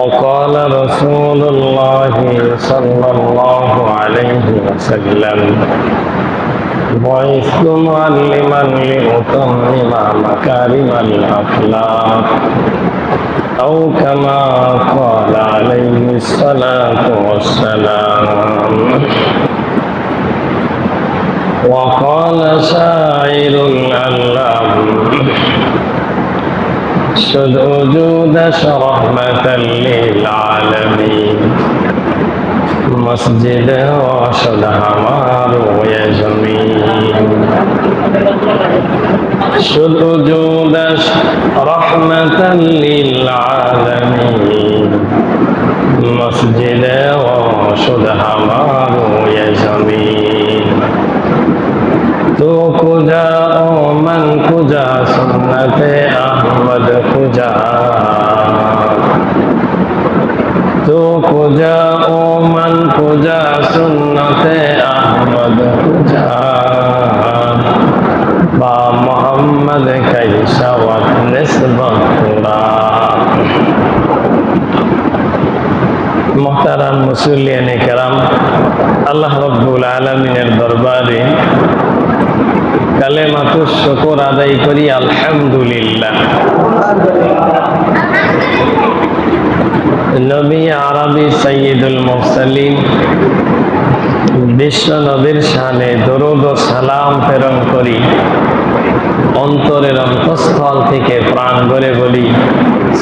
وقال رسول الله صلى الله عليه وسلم بعثت معلما لأتمم مكارم الأخلاق أو كما قال عليه الصلاة والسلام. وقال شاعر العلام شد وجود رحمة للعالمين مسجد وشد हमारो ये ज़मीन شد وجود رحمة للعالمين مسجد وشد हमारो ये ज़मीन तो कुजा ओ मन कुजा सुन्नते अहमद कुजा तो कुजा ओ मन कुजा सुन्नते अहमद कुजा बा मोहम्मद कैसा वक्त निस्बत खुदा। मोहतरम मुसल्लियान किराम, अल्लाह रब्बुल आलमीনের দরবারে কালেমাতুশ শুকর আদায় করি আলহামদুলিল্লাহ। নবী আরবি সাইয়্যিদুল মুরসালিন বিশ্ব নবীর শানে দরুদ ও সালাম প্রেরণ করি অন্তরের অন্তঃস্থল থেকে প্রাণ ভরে বলি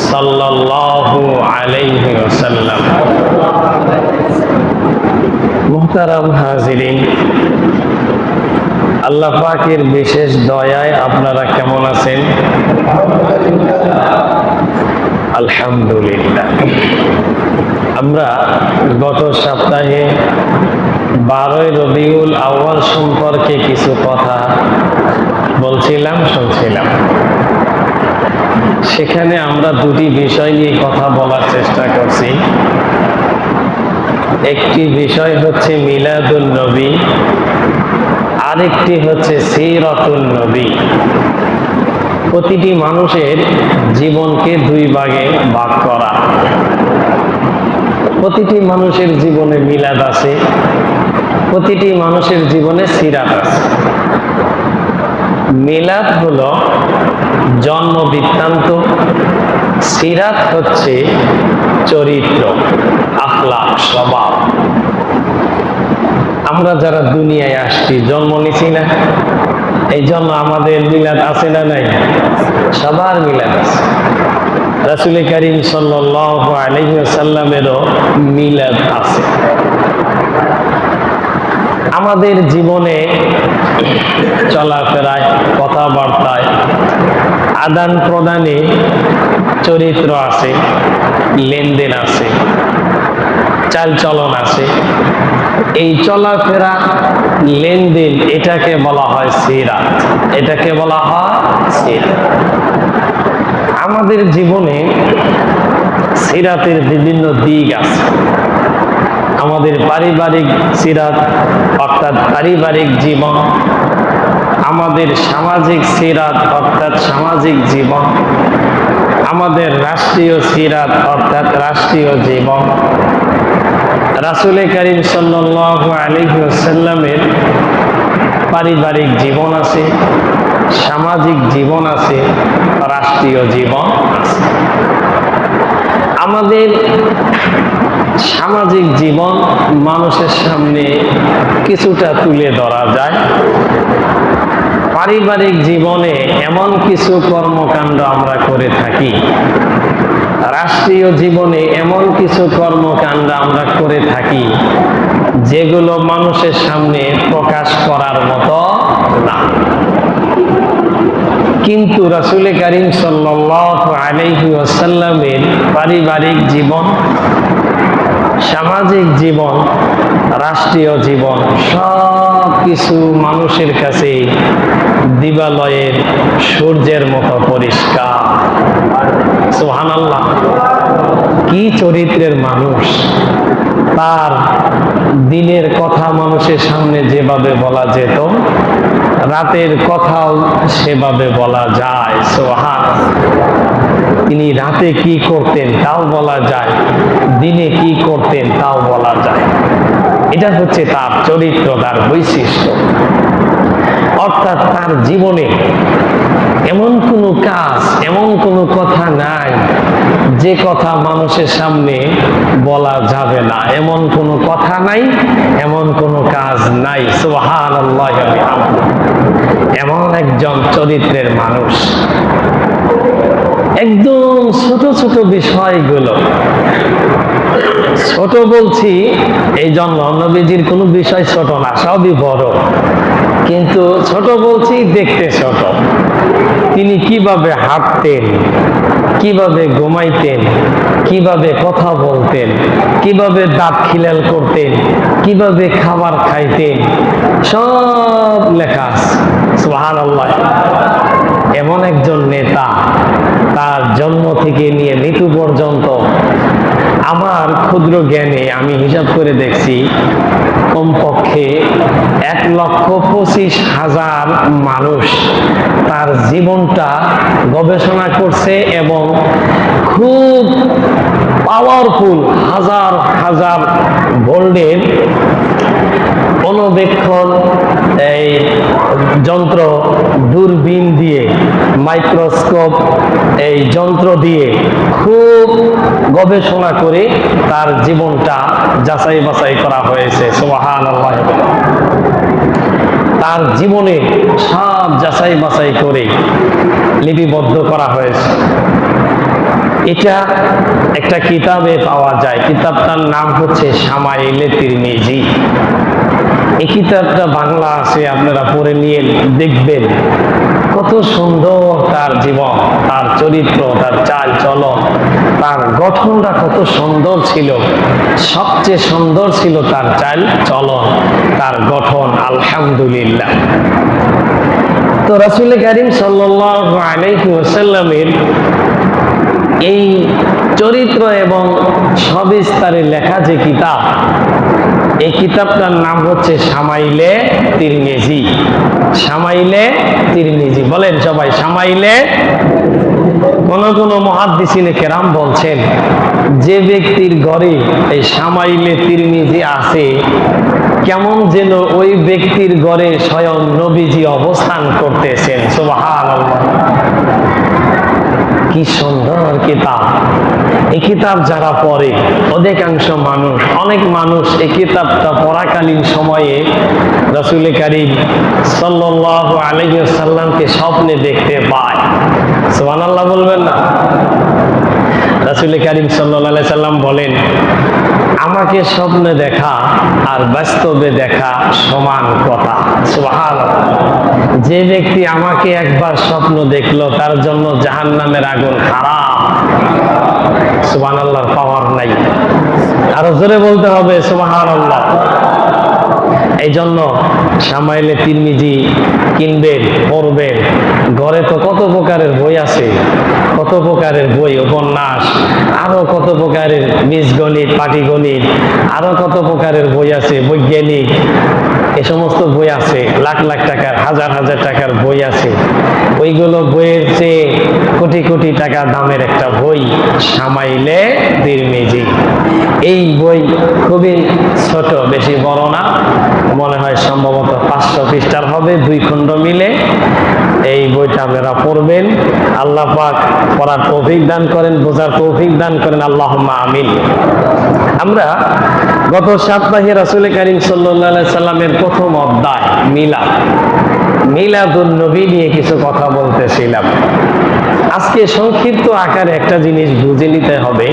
সাল্লাল্লাহু আলাইহি ওয়াসাল্লাম। মুহতারাম হাজিরিন, আল্লাহ পাকের বিশেষ দয়ায় আপনারা কেমন আছেন? আলহামদুলিল্লাহ। আমরা গত সপ্তাহে 12 রবিউল আউয়াল সম্পর্কে কিছু কথা বলছিলাম, শুনছিলাম। সেখানে আমরা দুটি বিষয় নিয়ে কথা বলার চেষ্টা করছি। একটি বিষয় হচ্ছে মিলাদুন নবী, আরেকটি হচ্ছে সিরাতুন নবী। প্রতিটি মানুষের জীবনকে দুই ভাগে ভাগ করা। প্রতিটি মানুষের জীবনে মিলাদ আছে, প্রতিটি মানুষের জীবনে সিরাত আছে। মিলাদ হলো জন্ম বৃত্তান্ত, সিরাত হচ্ছে চরিত্র, আখলাক, স্বভাব। আমরা যারা দুনিয়ায় আসছি, জন্ম নিছি না, এই জন্য আমাদের মিলাদ আছে না নাই? সবার মিলাদ আছে। রাসূল করিম সাল্লাল্লাহু আলাইহি ওয়াসাল্লামেরও মিলাদ আছে। আমাদের জীবনে চলাফেরায়, কথাবার্তায়, আদান প্রদানে চরিত্র আছে, লেনদেন আছে, চালচলন আছে। এই চলাফেরা, লেনদেন, এটাকে বলা হয় সিরাত, এটাকে বলা হয় সিরাত। আমাদের জীবনে সিরাতের বিভিন্ন দিক আছে। আমাদের পারিবারিক সিরাত অর্থাৎ পারিবারিক জীবন, আমাদের সামাজিক সিরাত অর্থাৎ সামাজিক জীবন, আমাদের রাষ্ট্রীয় সিরাত অর্থাৎ রাষ্ট্রীয় জীবন। রাসূল করিম সাল্লাল্লাহু আলাইহি ওয়াসাল্লামের পারিবারিক জীবন আছে, সামাজিক জীবন আছে, রাষ্ট্রীয় জীবন আছে। আমাদের সামাজিক জীবন মানুষের সামনে কিছুটা তুলে ধরা যায়। পারিবারিক জীবনে এমন কিছু কর্মকাণ্ড আমরা করে থাকি, রাষ্ট্রীয় জীবনে এমন কিছু কর্মকাণ্ড আমরা করে থাকি যেগুলো মানুষের সামনে প্রকাশ করার মতো না। কিন্তু রাসূল করিম সাল্লাল্লাহু আলাইহি ওয়াসাল্লামের পারিবারিক জীবন, সামাজিক জীবন, রাষ্ট্রীয় জীবন সব কিছু মানুষের কাছে দিবালয়ের সূর্যের মতো পরিষ্কার। সুবহানাল্লাহ, কি চরিত্রের মানুষ! তার দিনের কথা মানুষের সামনে যেভাবে বলা যেত, রাতের কথাও সেভাবে বলা যায়। সুবহানাল্লাহ, তিনি রাতে কি করতেন তাও বলা যায়, দিনে কি করতেন তাও বলা যায়। এটা হচ্ছে তার চরিত্র, তার বৈশিষ্ট্য। অর্থাৎ তার জীবনে এমন কোনো কাজ, এমন কোনো কথা নাই যে কথা মানুষের সামনে বলা যাবে না। এমন কোনো কথা নাই, এমন কোনো কাজ নাই। সুবহানাল্লাহ। এমন একজন চরিত্রের মানুষ। একদম ছোট ছোট বিষয়গুলো, ছোট বলছি এই জন্য নবীজির কোনো বিষয় ছোট না, সবই বড়, কিন্তু ছোট বলছি দেখতে ছোট। তিনি কিভাবে হাঁটতেন, কিভাবে ঘুমাইতেন, কিভাবে কথা বলতেন, কিভাবে দাঁত খিলাল করতেন, কিভাবে খাবার খাইতেন, সব লেখা আছে। সুবহানাল্লাহ। এমন একজন নেতা, তার জন্ম থেকে নিয়ে মৃত্যু পর্যন্ত আমার ক্ষুদ্র জ্ঞানে আমি হিসাব করে দেখছি কমপক্ষে 1,25,000 মানুষ তার জীবনটা গবেষণা করছে এবং খুব পাওয়ারফুল হাজার হাজার ভোল্টের অনুবেক্ষণ এই যন্ত্র, দূরবীন দিয়ে, মাইক্রোস্কোপ এই যন্ত্র দিয়ে খুব গবেষণা করে তার জীবনটা যাচাই বাছাই করা হয়েছে। সুবহানাল্লাহ। তার জীবনে সব যাচাই বাছাই করে লিপিবদ্ধ করা হয়েছে। এটা একটা কিতাবে পাওয়া যায়। কিতাবটার নাম হচ্ছে শামাইলে তিরমিজি। এই কিতাবটা বাংলা আছে, আপনারা পড়ে নিয়ে দেখবেন কত সুন্দর তার জীবন, তার চরিত্র, তার চাল চলন, তার গঠনটা কত সুন্দর ছিল। সবচেয়ে সুন্দর ছিল তার চাল চলন, তার গঠন। আলহামদুলিল্লাহ। তো রাসূল কারীম সাল্লাল্লাহু আলাইহি ওয়াসাল্লামের এই চরিত্র এবং সবিস্তারে লেখা যে কিতাব, এই কিতাবটার নাম হচ্ছে শামাইলে তিরমিজি। শামাইলে তিরমিজি বলেন সবাই, শামাইলে। কোন কোন মুহাদ্দিসিনে কেরাম বলছেন যে ব্যক্তির ঘরে এই শামাইলে তিরমিজি আছে, কেমন যেন ওই ব্যক্তির ঘরে স্বয়ং নবীজি অবস্থান করতেছেন। সুবহানাল্লাহ। কি সুন্দর কিতাব। এই কিতাব যারা পড়ে, অধিকাংশ মানুষ, অনেক মানুষ এই কিতাবটা পড়াকালীন সময়ে রাসূল কারীম সাল্লাল্লাহু আলাইহি ওয়াসাল্লামকে স্বপ্নে দেখতে পায়। সুবহানাল্লাহ বলবেন না? রাসূল কারীম সাল্লাল্লাহু আলাইহি সাল্লাম বলেন, আমাকে স্বপ্নে দেখা আর বাস্তবে দেখা সমান কথা। সুবহানাল্লাহ। যে ব্যক্তি আমাকে একবার স্বপ্ন দেখলো তার জন্য জাহান্নামের আগুন হারাম। সুবহানাল্লাহর পাওয়ার নাই, আরো জোরে বলতে হবে সুবহানাল্লাহ। এই জন্য শামাইলে তিরমিজি কিনবেন, পড়বেন। ঘরে তো কত প্রকারের বই আছে, কত প্রকারের বই, উপন্যাস, আরো কত প্রকারের বীজগণিত, পাটিগণিত, আরো কত প্রকারের বই আছে, বৈজ্ঞানিক, এ সমস্ত বই আছে। লাখ লাখ টাকার, হাজার হাজার টাকার বই আছে। ওইগুলো বইয়ের চেয়ে কোটি কোটি টাকা দামের একটা বই শামাইলে তিরমিজি। এই বই খুবই ছোট, বেশি বড় না, মনে হয় সম্ভবত 500 পৃষ্ঠার হবে, 2 খণ্ড মিলে। এই বইটা আপনারা পড়বেন। আল্লাহ পাক পড়ার তৌফিক দান করেন, বোঝার তৌফিক দান করেন। আল্লাহুম্মা আমিন। আমরা গত সপ্তাহে রাসূল কারীম সাল্লাল্লাহু আলাইহি সাল্লামের প্রথম অধ্যায় মিলাদ, মিলাদুন নবী নিয়ে কিছু কথা বলতেছিলাম। আজকে সংক্ষিপ্ত আকারে একটা জিনিস বুঝে নিতে হবে,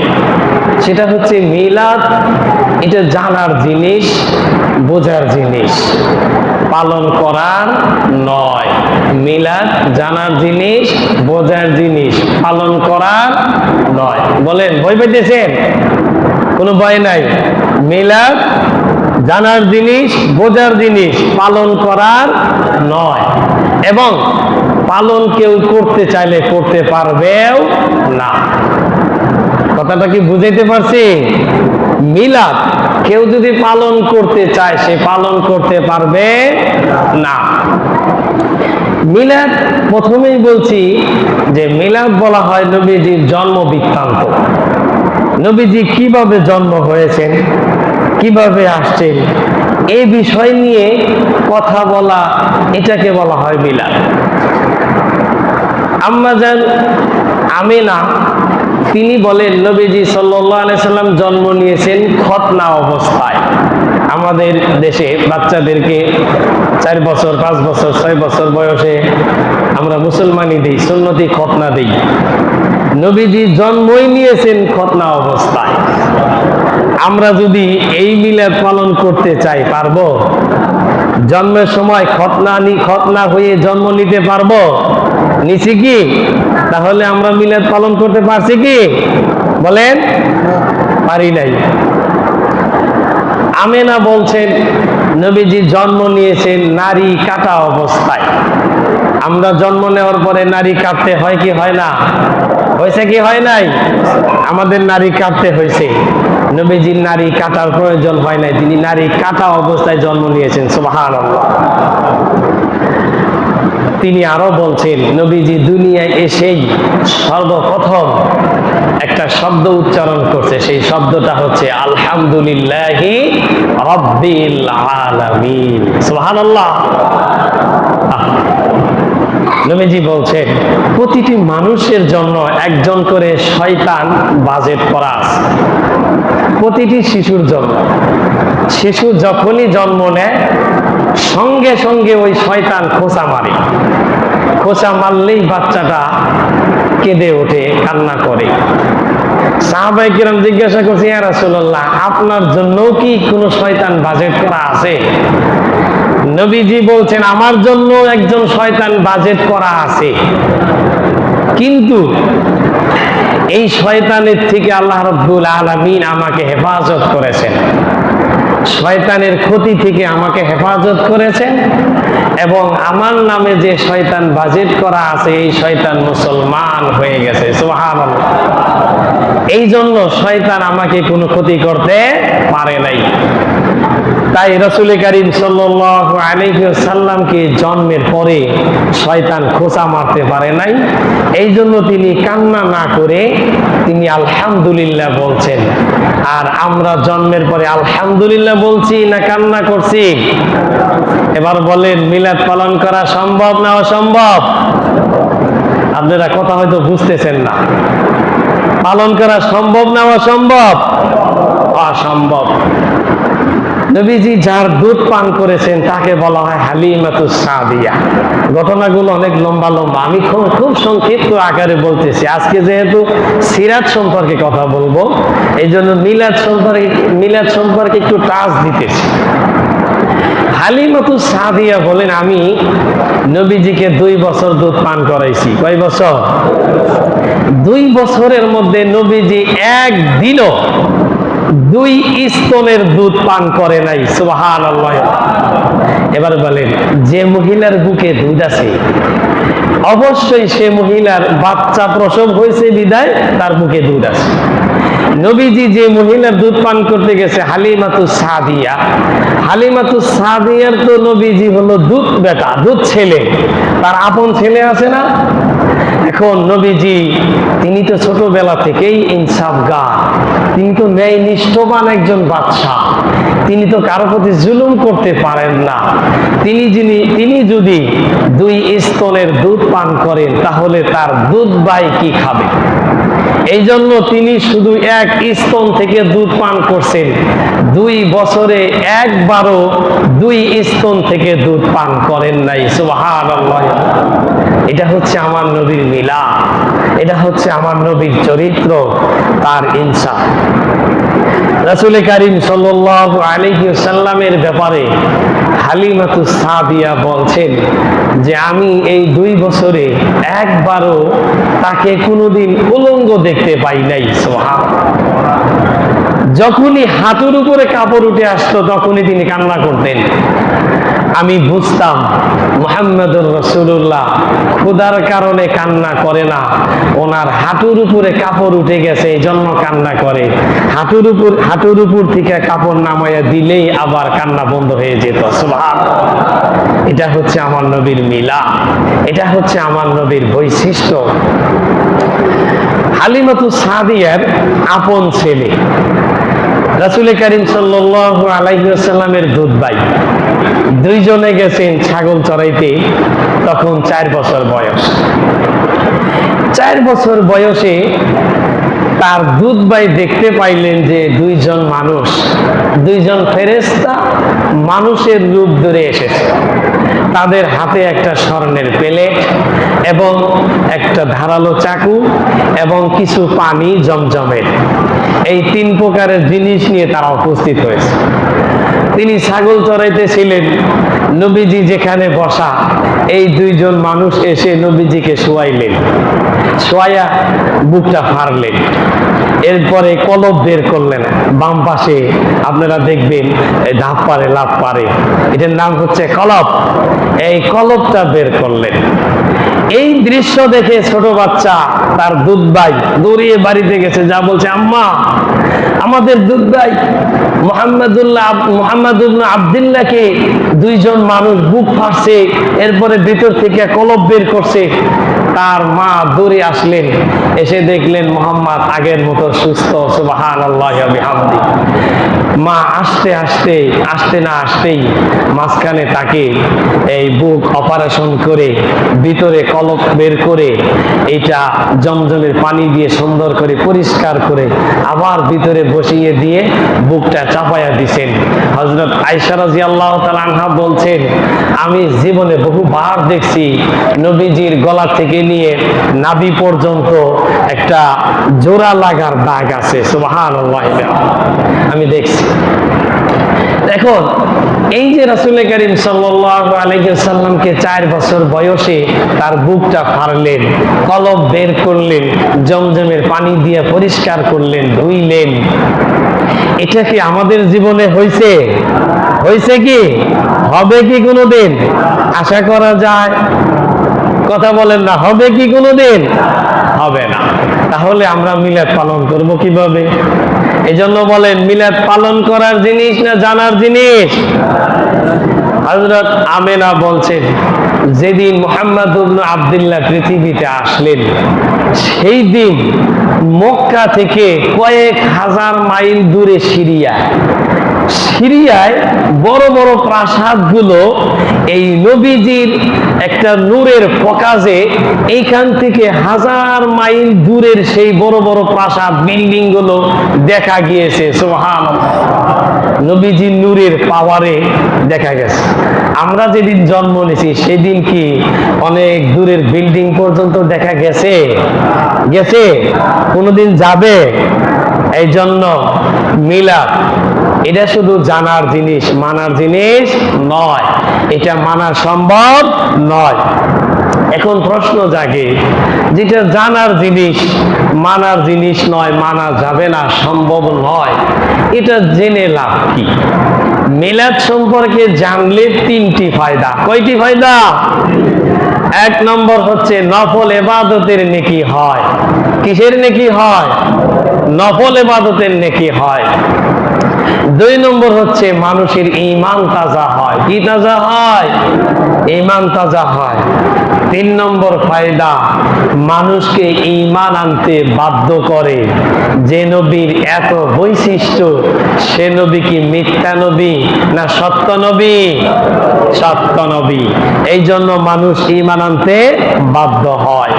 সেটা হচ্ছে মিলাদ এটা জানার জিনিস, বোঝার জিনিস, পালন করার নয়। মিলাদ জানার জিনিস, বোঝার জিনিস, পালন করার নয়। বলেন, ভয় পেতেছেন? কোনো ভয় নাই। মিলাদ জানার জিনিস, বোঝার জিনিস, পালন করার নয়। এবং পালন কেউ করতে চাইলে করতে পারবেও না। কথাটা কি বুঝাইতে পারছি? মিলাদ কেউ যদি পালন করতে চায় সে পালন করতে পারবে না। মিলাদ প্রথমেই বলছি যে মিলাদ বলা হয় নবীজির জন্ম বৃত্তান্ত। নবীজি কিভাবে জন্ম হয়েছেন, কিভাবে আসছেন, এই বিষয় নিয়ে কথা বলা, এটাকে বলা হয় মিলাদ। আম্মা জান আমিনা তিনি বলেন নবীজি সাল্লাল্লাহু আলাইহি সাল্লাম জন্ম নিয়েছেন খতনা অবস্থায়। আমাদের দেশে বাচ্চাদেরকে 4 বছর 5 বছর 6 বছর বয়সে আমরা মুসলমানি দিই, সুন্নতি খতনা দিই। নবীজি জন্মই নিয়েছেন খতনা অবস্থায়। আমরা যদি এই মিলাদ পালন করতে চাই পারবো? জন্মের সময় খতনা হয়ে জন্ম নিতে পারবো? নিছি কি? তাহলে আমরা মিলাদ পালন করতে পারছি কি? বলেন, পারি নাই। আমেনা বলছেন নবীজি জন্ম নিয়েছেন নারী কাটা অবস্থায়। আমরা জন্ম নেওয়ার পরে নারী কাটতে হয় কি হয় না? হয়েছে কি হয় নাই? আমাদের নারী কাটতে হয়েছে। নবীজির নারী কাটার প্রয়োজন হয় নাই, তিনি নারী কাটা অবস্থায় জন্ম নিয়েছেন। সুবহানাল্লাহ। তিনি আরো বলছেন নবীজি দুনিয়ায় এসেই সর্বপ্রথম একটা শব্দ উচ্চারণ করছে, সেই শব্দটা হচ্ছে আলহামদুলিল্লাহি রাব্বিল আলামিন। সুবহানাল্লাহ। নবীজি বলছেন প্রতিটি মানুষের জন্য একজন করে শয়তান বাজেট করা আছে, প্রতিটি শিশুর জন্য। শিশু যখনই জন্ম নেয় সঙ্গে সঙ্গে ওই শয়তান খোঁচা মারে। খোঁচা মারলেই বাচ্চাটা কেঁদে ওঠে, কান্না করে। সাহাবায়ে কিরাম জিজ্ঞাসা করছে, ইয়া রাসূলুল্লাহ, আপনার জন্যও কি কোনো শয়তান বাজেট করা আছে? নবীজি বলছেন আমার জন্য একজন শয়তান বাজেট করা আছে, কিন্তু এই শয়তানের থেকে আল্লাহ রাব্বুল আলামিন আমাকে হেফাজত করেছেন, শয়তানের ক্ষতি থেকে আমাকে হেফাজত করেছেন, এবং আমার নামে যে শয়তান বাজেট করা আছে এই শয়তান মুসলমান হয়ে গেছে। সুবহানাল্লাহ। এই জন্য শয়তান আমাকে কোনো ক্ষতি করতে পারে নাই। তাই রাসূল কারীম সাল্লাল্লাহু আলাইহি ওয়াসাল্লামকে জন্মের পরে শয়তান খোঁচা মারতে পারে নাই। এই জন্য তিনি কান্না না করে তিনি আলহামদুলিল্লাহ বলছেন। আর আমরা জন্মের পরে আলহামদুলিল্লাহ বলছি না কান্না করছি? এবার বলেন, মিলাদ পালন করা সম্ভব না অসম্ভব? আপনারা কথা হয়তো বুঝতেছেন না। পালন করা সম্ভব না অসম্ভব? অসম্ভব। নবীজি যার দুধ পান করেছেন তাকে বলা হয় হালিমাতুস সাদিয়া। ঘটনাগুলো অনেক লম্বা লম্বা, আমি খুব সংক্ষিপ্ত আকারে বলতেছি। আজকে যেহেতু সিরাত সম্পর্কে কথা বলবো, এই জন্য মিলাদ সম্পর্কে একটু টাচ দিতেছি। হালিমাতুস সাদিয়া বলেন, আমি নবীজিকে 2 বছর দুধ পান করাইছি। কয় বছর? 2 বছরের মধ্যে নবীজি একদিনও 2 স্তনের দুধ পান করে নাই। সুবহানাল্লাহ। এবার বলেন, যে মহিলার বুকে দুধ আছে অবশ্যই সে মহিলার বাচ্চা প্রসব হয়েছে বিদায় তার বুকে দুধ আছে। নবীজি যে মহিলার দুধ পান করতে গেছে হালিমাতুস সাদিয়া, হালিমাতুস সাদিয়ার তো নবীজি হলো দুধ বেটা, দুধ ছেলে, তার আপন ছেলে আছে না? এখন নবীজি তিনি তো ছোটবেলা থেকেই ইনসাফগার, তিনি তো ন্যায় নিষ্ঠবান একজন বাদশা, তিনি তো কারো প্রতি জুলুম করতে পারেন না। তিনি যদি 2 স্তনের দুধ পান করেন তাহলে তার দুধ ভাই কি খাবে? এই জন্য তিনি শুধু 1 স্তন থেকে দুধ পান করছেন। 2 বছরে একবারও 2 স্তন থেকে দুধ পান করেন নাই। সুবহানাল্লাহ। এটা হচ্ছে আমার নবীর মিলাদ, এটা হচ্ছে আমার নবীর চরিত্র, তার ইনসাফ। রাসূল কারীম সাল্লাল্লাহু আলাইহি ওয়াসাল্লামের ব্যাপারে হালিমাতুস সাদিয়া বলছেন যে আমি এই 2 বছরে একবারও তাকে কোনোদিন উলঙ্গ দেখতে পাই নাই। সুবহানাল্লাহ। যখনই হাঁটুর উপরে কাপড় উঠে আসতো তখনই তিনি কান্না করতেন। আমি বুঝতাম মুহাম্মদুর রাসূলুল্লাহ ক্ষুধার কারণে কান্না করে না, ওনার হাঁটুর উপরে কাপড় উঠে গেছে এই জন্য কান্না করে। হাঁটুর উপর থেকে কাপড় নামাইয়া দিলেই আবার কান্না বন্ধ হয়ে যেত। সুবহানাল্লাহ। এটা হচ্ছে আমার নবীর মিলা, এটা হচ্ছে আমার নবীর বৈশিষ্ট্য। হালিমাতু সাদিয়ার আপন ছেলে, রাসূল করিম সাল্লাল্লাহু আলাইহি ওয়াসাল্লামের দুধ ভাই, দুইজনে গেছেন ছাগল চড়াইতে। তখন 4 বছর বয়স। 4 বছর বয়সে তার দুধ ভাই দেখতে পাইলেন যে দুইজন মানুষ, দুইজন ফেরেশতা মানুষের রূপ ধরে এসেছে। তাদের হাতে একটা স্বর্ণের প্লেট এবং একটা ধারালো চাকু এবং কিছু পানি জমজমের, এই 3 প্রকারের জিনিস নিয়ে তারা উপস্থিত হয়েছে। তিনি ছাগল চড়াইতেছিলেন, নবীজি যেখানে বসা, এই দুইজন মানুষ এসে নবীজিকে শোয়াইলেন, শোয়াইয়া বুকটা ফাড়লেন। এরপরে কলব বের করলেন বাম পাশে, আপনারা দেখবেন ধাপ পারে লাভ পারে, এটার নাম হচ্ছে কলব। এই কলবটা বের করলেন। এই দৃশ্য দেখে ছোট বাচ্চা তার দুধ ভাই দৌড়িয়ে বাড়িতে গেছে, যা বলছে, আম্মা, আমাদের দুধ ভাই মুহাম্মদ ইবনে আব্দুল্লাহকে দুইজন মানুষ বুক ফাড়ছে, এরপরে ভিতর থেকে কলব বের করছে। তার মা দৌড়ে আসলেন, এসে দেখলেন মুহাম্মদ আগের মতো সুস্থ। সুবহানাল্লাহি ওয়া বিহামদি। মা আসতে না আসতেই মাঝখানে তাকে এই বুক অপারেশন করে ভিতরে কলব বের করে এটা জমজমের পানি দিয়ে সুন্দর করে পরিষ্কার করে আবার ভিতরে বসিয়ে দিয়ে বুকটা চাপায়া দিছেন। হযরত আয়েশা রাদিয়াল্লাহু তাআলা আনহা বলছেন, আমি জীবনে বহুবার দেখছি নবীজির গলা থেকে নিয়ে নাভি পর্যন্ত একটা জোড়া লাগার দাগ আছে। সুবহানাল্লাহ। আমি দেখছি। এখন এই যে রাসূল করিম সাল্লাল্লাহু আলাইহি ওয়াসাল্লামকে 4 বছর বয়সে তার বুকটা ফাড়লেন, কলব বের করলেন, জমজমের পানি দিয়ে পরিষ্কার করলেন, ধুইলেন, এটা কি আমাদের জীবনে হয়েছে? হয়েছে কি? হবে কি কোনোদিন? আশা করা যায়? কথা বলেন না, হবে কি কোনোদিন? হবে না। তাহলে আমরা মিলাদ পালন করব কিভাবে? এজন্য বলেন, মিলাদ পালন করার জিনিস না জানার জিনিস? হযরত আমেনা বলছেন, যেদিন মুহাম্মদ ইবনে আব্দুল্লাহ পৃথিবীতে আসলেন, সেই দিন মক্কা থেকে কয়েক হাজার মাইল দূরে সিরিয়ায় বড় বড় প্রাসাদগুলো এই নবীজির একটা নূরের প্রকাশে এইখান থেকে হাজার মাইল দূরের সেই বড় বড় প্রাসাদ বিল্ডিং গুলো দেখা গিয়েছে। সুবহানাল্লাহ। নবীজির নূরের পাওয়ারে দেখা গেছে। আমরা যেদিন জন্ম নিয়েছি সেদিন কি অনেক দূরের বিল্ডিং পর্যন্ত দেখা গেছে? কোনোদিন যাবে? এই জন্য মিলাদ এটা শুধু জানার জিনিস, মানার জিনিস নয়। এটা মানা সম্ভব নয়। এখন প্রশ্ন জাগে, যেটা জানার জিনিস, মানার জিনিস নয়, মানা যাবে না, সম্ভব নয়, এটা জেনে লাভ কি? মিলাদ সম্পর্কে জানলে 3টি ফায়দা। কয়টি ফায়দা? 1 নম্বর হচ্ছে নফল ইবাদতের নেকি হয়। কিসের নেকি হয়? নফল ইবাদতের নেকি হয়। 2 নম্বর হচ্ছে মানুষের ঈমান তাজা হয়। কি তাজা হয়? ঈমান তাজা হয়। 3 নম্বর ফায়দা, মানুষকে ঈমান আনতে বাধ্য করে। যে নবীর এত বৈশিষ্ট্য, সে নবী কি মিথ্যা নবী না সত্য নবী? সত্য নবী। এই জন্য মানুষ ঈমান আনতে বাধ্য হয়।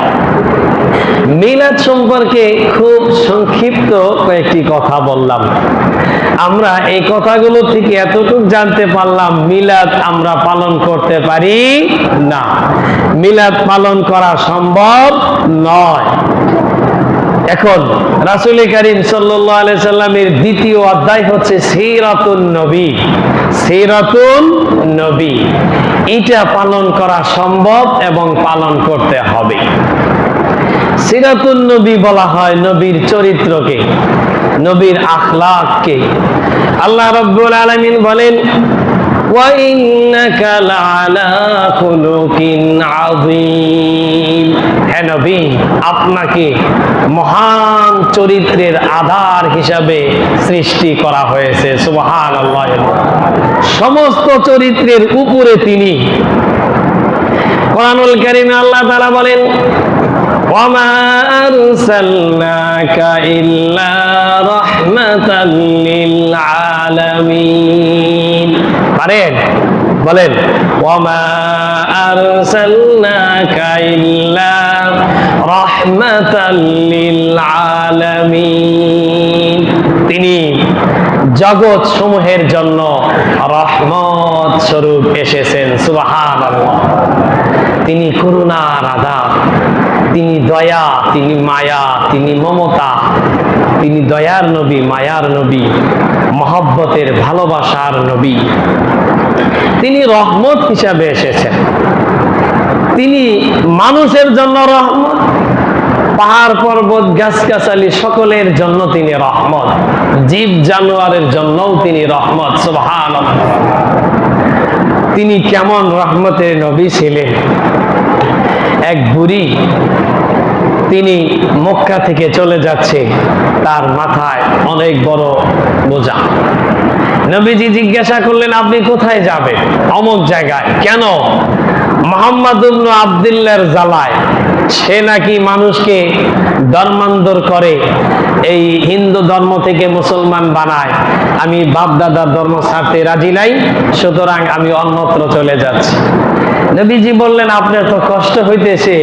মিলাদ সম্পর্কে খুব সংক্ষিপ্ত কয়েকটি কথা বললাম। আমরা এই কথাগুলো থেকে এতটুকু জানতে পারলাম, মিলাদ আমরা পালন করতে পারি না, মিলাদ পালন করা সম্ভব নয়। এখন রাসূল করিম সাল্লাল্লাহু আলাইহি সাল্লামের 2য় অধ্যায় হচ্ছে সিরাতুন নবী। সিরাতুন নবী, এটা পালন করা সম্ভব এবং পালন করতে হবে। সিরাতুন নবী বলা হয় নবীর চরিত্রকে, নবীর আখলাককে। আল্লাহ রাব্বুল আলামিন বলেন, ওয়া ইন্নাকা লাআলা খুলুকিন আযীম। হে নবী, আপনাকে মহান চরিত্রের আধার হিসাবে সৃষ্টি করা হয়েছে। সুবহানাল্লাহ। সমস্ত চরিত্রের উপরে তিনি। কোরআনুল কারীমে আল্লাহ তাআলা বলেন, ওয়ামা আরসালনাকা ইল্লা রাহমাতাল লিল আলামিন। পারেন? বলেন, ওয়ামা আরসালনাকা ইল্লা রাহমাতাল লিল আলামিন। তিনি জগৎ সমূহের জন্য রহমত স্বরূপ এসেছেন। সুবহানাল্লাহ। তিনি করুণার আধার, তিনি দয়া, তিনি মায়া, তিনি মমতা, তিনি দয়ার নবী, মায়ার নবী, মহব্বতের ভালোবাসার নবী। তিনি রহমত হিসাবে এসেছেন। তিনি মানুষের জন্য রহমত, পাহাড় পর্বত গাছগাছালি সকলের জন্য তিনি রহমত, জীব জানোয়ারের জন্যও তিনি রহমত। সুবহানাল্লাহ। তিনি কেমন রহমতের নবী ছিলেন। এক বুড়ি, তিনি মক্কা থেকে চলে যাচ্ছে, তার মাথায় অনেক বড় বোঝা। নবীজি জিজ্ঞাসা করলেন, আপনি কোথায় যাবেন? অমুক জায়গায়। কেন? মুহাম্মদ ইবনে আব্দুল্লাহর জ্বালায়। সে নাকি মানুষকে ধর্মান্তর করে, এই হিন্দু ধর্ম থেকে মুসলমান বানায়। আমি বাপ দাদার ধর্ম ছাড়তে রাজি নাই, সুতরাং আমি অন্যত্র চলে যাচ্ছি। নবীজি বললেন, আপনার তো কষ্ট হইতেছে,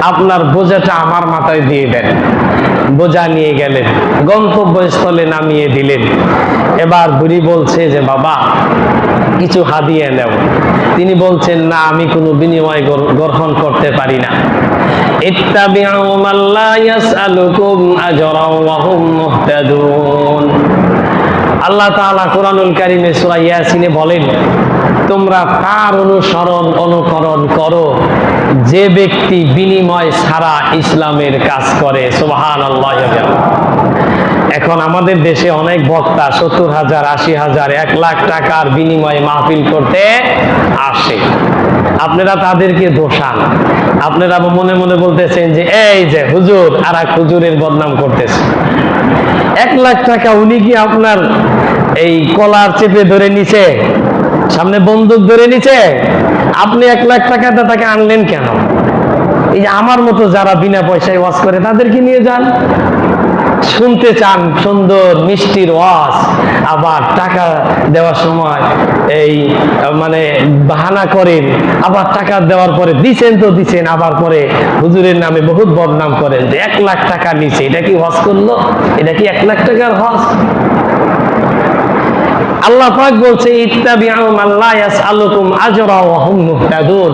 আপনার বোঝাটা আমার মাথায় দিয়ে দেন। বোঝা নিয়ে গেলেন, গন্তব্যস্থলে নামিয়ে দিলেন। এবার বুড়ি বলছে যে, বাবা কিছু হাদিয়া নেও। তিনি বলছেন, না, আমি কোনো বিনিময় গ্রহণ করতে পারি না। ইত্তাবিউ মান লা ইয়াসআলুকুম আজরান ওয়া হুম মুহতাদুন। আল্লাহ তাআলা কোরআনুল কারীমে সূরা ইয়াসিনে বলেন, তোমরা তার অনুকরণ করো যে ব্যক্তি বিনিময় ছাড়া ইসলামের কাজ করে। সুবহানাল্লাহ। এখন আমাদের দেশে অনেক বক্তা ৭০,০০০, ৮০,০০০, ১ লাখ টাকার বিনিময়ে মাহফিল করতে আসে। আপনারা তাদেরকে দোষান। আপনারা মনে মনে বলতেছেন যে এই যে হুজুর, আর এক হুজুরের বদনাম করতেছে। ১ লাখ টাকা উনি কি আপনার এই কলার চেপে ধরে নিছে? সামনে বন্দুক ধরে নিছে? আপনি ১ লাখ টাকাটা তাকে আনলেন কেন? এই যে আমার মতো যারা বিনা পয়সায় ওয়াজ করে তাদেরকে নিয়ে যান। শুনতে চান সুন্দর মিষ্টির ওয়াজ, আবার টাকা দেওয়ার সময় এই মানে বাহানা করেন, আবার টাকা দেওয়ার পরে দিছেন তো দিছেন, আবার পরে হুজুরের নামে বহুত বদনাম করেন যে ১ লাখ টাকা নিছে। এটা কি ওয়াজ করলো? এটা কি ১ লাখ টাকার ওয়াজ? আল্লাহ পাক বলছে, ইত্তাবিউ মান লা ইয়াসআলুকুম আজরা ওয়া হুম মুহতাদুন।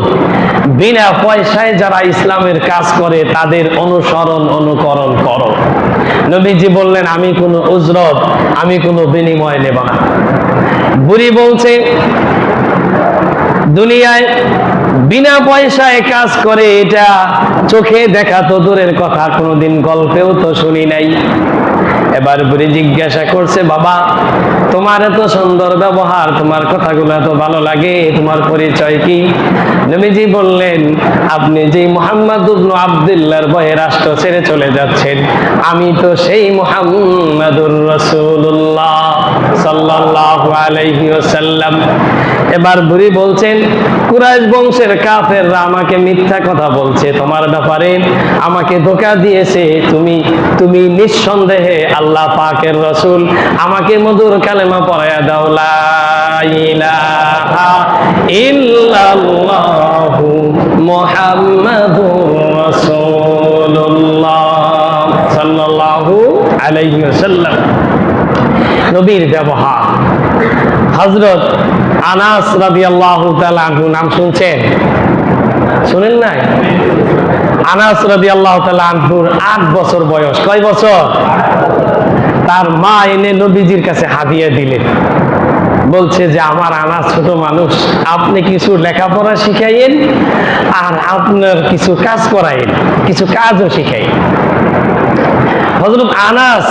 বিনা পয়সায় যারা ইসলামের কাজ করে তাদের অনুকরণ করো। নবীজি বললেন, আমি কোনো উজরত, আমি কোনো বিনিময় নেব না। বুড়ি বলছে, দুনিয়ায় বিনা পয়সায় কাজ করে এটা চোখে দেখা তো দূরের কথা, কোনোদিন গল্পেও তো শুনি নাই। এবার বুড়ি জিজ্ঞাসা করছে, বাবা তোমার এত সুন্দর ব্যবহার, তোমার কথাগুলো এত ভালো লাগে, তোমার পরিচয় কি? নবীজি বললেন, আপনি যে মুহাম্মদ ইবনে আব্দুল্লাহর ভয়ে রাষ্ট্র ছেড়ে চলে যাচ্ছেন, আমি তো সেই মুহাম্মাদুর রাসূলুল্লাহ সাল্লাল্লাহু আলাইহি ওয়াসাল্লাম। এবার বুড়ি বলছেন, কুরাইশ বংশের কাফেররা আমাকে মিথ্যা কথা বলছে তোমার ব্যাপারে, আমাকে ধোঁকা দিয়েছে। তুমি নিঃসন্দেহে আল্লাহ পাকের রাসূল, আমাকে মধুর কালেমা পড়ায়া দাও, লা ইলাহা ইল্লাল্লাহু মুহাম্মাদুর রাসূলুল্লাহ সাল্লাল্লাহু আলাইহি ওয়াসাল্লাম। নবীর ব্যবহার। হযরত আনাস রাদিয়াল্লাহু তাআলা আনহু নাম শুনছেন? শুনেন নাই? আনাস রাদিয়াল্লাহু তাআলা আনহুর ৮ বছর বয়স। কয় বছর? তার মা এনে নবীজির কাছে হাদিয়া দিলেন। বলছে যে, আমার আনাস ছোট মানুষ, আপনি কিছু লেখাপড়া শিখাইয়েন আর আপনার কিছু কাজ করাইন, কিছু কাজও শিখাইন। হযরত আনাস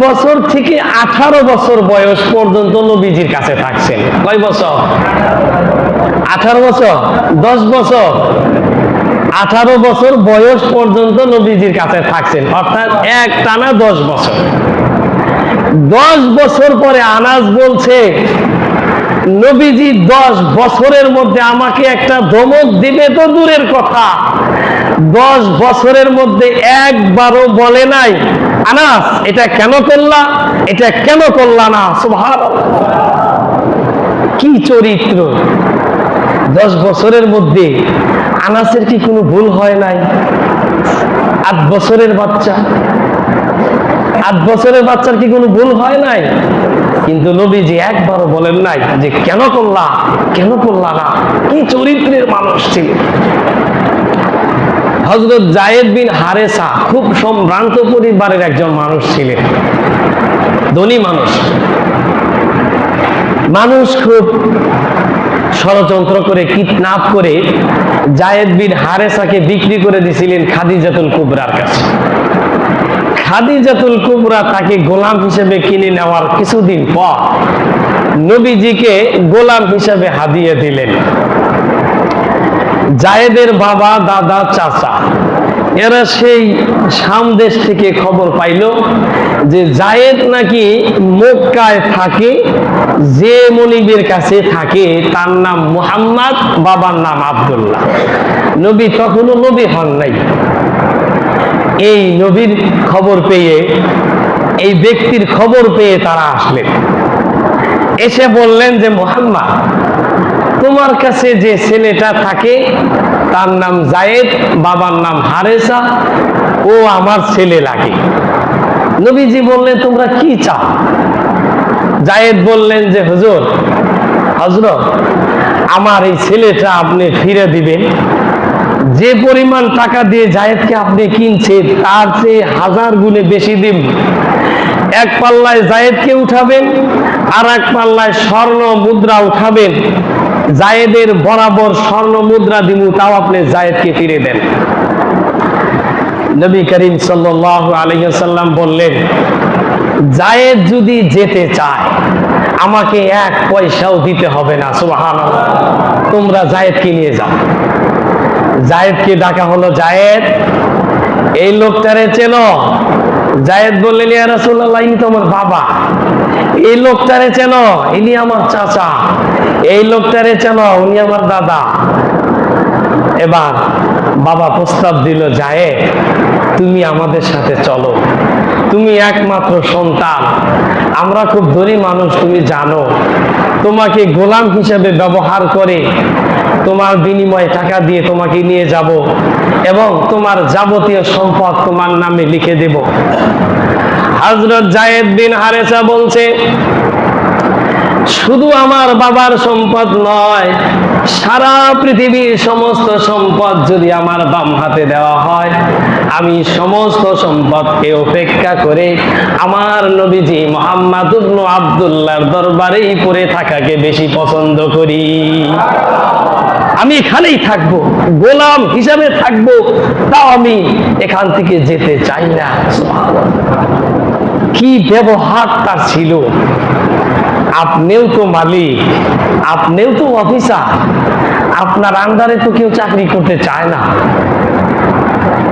বছর থেকে 18 বছর বয়স পর্যন্ত নবীজির কাছে থাকছেন। কয় বছর? 18 বছর, 10 বছর, 18 বছর বয়স পর্যন্ত নবীজির কাছে থাকছেন, অর্থাৎ এক টানা 10 বছর। 10 বছর পরে আনাস বলছে, নবীজি 10 বছরের মধ্যে আমাকে একটা ধমক দিবে তো দূরের কথা, 10 বছরের মধ্যে একবারও বলে নাই, আনাস এটা কেন করলা, এটা কেন করলা না। সুবহানাল্লাহ, কি চরিত্র! 10 বছরের মধ্যে আনাসের কি কোনো ভুল হয় নাই? 8 বছরের বাচ্চা, 8 বছরের বাচ্চার কি কোনো ভুল হয় নাই? কিন্তু নবীজি একবারও বলেন নাই যে কেন করলা, কেন করলা না। কি চরিত্রের মানুষ ছিলেন। হযরত যায়েদ বিন হারেসা খুব সম্ভ্রান্ত পরিবারের একজন মানুষ ছিলেন, ধনী মানুষ। মানুষ খুব ষড়যন্ত্র করে, কিডন্যাপ করে যায়েদ বিন হারেসাকে বিক্রি করে দিয়েছিলেন খাদিজাতুল কুবরার কাছে। খাদিজাতুল কুবরা তাকে গোলাম হিসেবে কিনে নেওয়ার কিছুদিন পর নবীজিকে গোলাম হিসেবে হাদিয়ে দিলেন। জায়েদের বাবা, দাদা, চাচা এরা সেই শাম দেশ থেকে খবর পাইল যে জায়েদ নাকি মক্কায় থাকে, যে মনিবের কাছে থাকে তার নাম মুহাম্মদ, বাবার নাম আব্দুল্লাহ। নবী তখনও নবী হন নাই। এই নবীর খবর পেয়ে, এই ব্যক্তির খবর পেয়ে তারা আসলেন, এসে বললেন যে মুহাম্মদ, তোমার কাছে যে ছেলেটা থাকে তার নাম জায়েদ, বাবার নাম হারেসা, ও আমার ছেলে লাগে। নবীজি বললেন তোমরা কি চাও? জায়েদ বললেন যে হুজুর, হযরত আমার এই ছেলেটা আপনি ফিরে দিবেন। যে পরিমাণ টাকা দিয়ে জায়েদকে আপনি কিনছেন তার চেয়ে 1000 গুণে বেশি দিন। এক পাল্লায় জায়েদকে উঠাবেন, আর এক পাল্লায় স্বর্ণ মুদ্রা উঠাবেন। জায়েদের বরাবর স্বর্ণ মুদ্রা দিমু, তাও আপনি জায়েদকে ফিরে দেন। নবী করিম সাল্লাল্লাহু আলাইহি ওয়াসাল্লাম বললেন, জায়েদ যদি যেতে চায় আমাকে 1 পয়সাও দিতে হবে না। সুবহানাল্লাহ, তোমরা জায়েদকে নিয়ে যাও। জায়েদকে ডাকা হলো, জায়েদ এই লোকটারে চেনো? জায়েদ বললেন, ইয়া রাসূলুল্লাহ, ইনি তো আমার বাবা। এই লোকটারে চেনো? ইনি আমার চাচা। এই লোকটারে চেনো? উনি আমার দাদা। এবার বাবা প্রস্তাব দিল, জায়েদ তুমি আমাদের সাথে চলো, তুমি একমাত্র সন্তান, আমরা খুব ধনী মানুষ তুমি জানো, তোমাকে গোলাম হিসেবে ব্যবহার করে তোমার বিনিময়ে টাকা দিয়ে তোমাকে নিয়ে যাব এবং তোমার যাবতীয় সম্পদ তোমার নামে লিখে দেব। হযরত যায়েদ বিন হারেসা বলছে, শুধু আমার বাবার সম্পদ নয়, সারা পৃথিবীর সমস্ত সম্পদ যদি আমার বাম হাতে দেওয়া হয়, আমি সমস্ত সম্পদকে উপেক্ষা করে আমার নবীজি মুহাম্মদ ইবনে আব্দুল্লাহর দরবারেই পড়ে থাকাকে বেশি পছন্দ করি। আমি এখানেই থাকবো, গোলাম হিসাবে থাকবো, তাও আমি এখান থেকে যেতে চাই না। কি ব্যবহার তার ছিল! আপনিও তো মালিক, আপনিও তো অফিসার, আপনার আন্ডারে তো কেউ চাকরি করতে চায় না।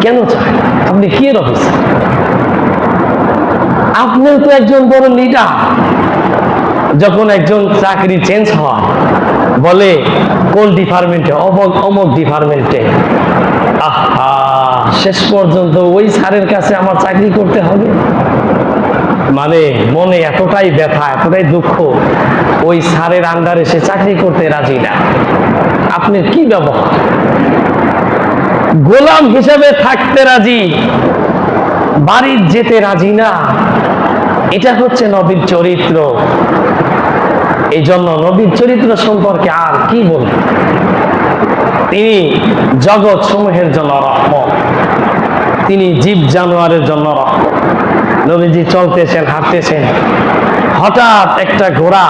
কেন চায়? আপনি কি এর অফিসার? আপনিও তো একজন বড় লিডার। যখন একজন চাকরি চেঞ্জ হয়, বলে কোন ডিপার্টমেন্টে, অমুক ডিপার্টমেন্টে, আহা, শেষ পর্যন্ত ওই স্যারের কাছে আমার চাকরি করতে হবে। মানে মনে এতটাই ব্যথা, এতটাই দুঃখ, ওই স্যারের আন্ডারে সে চাকরি করতে রাজি না। আপনার কি ব্যবহার! গোলাম হিসেবে থাকতে রাজি, বাড়ির যেতে রাজি না। এটা হচ্ছে নবীর চরিত্র। এই জন্য নবীর চরিত্র সম্পর্কে আর কি বলবো। তিনি জগৎ সমূহের জন্য রহমত, তিনি জীব জানোয়ারের জন্য রহমত। নবীজি চলতেছেন, হাঁটতেছেন, হঠাৎ একটা ঘোড়া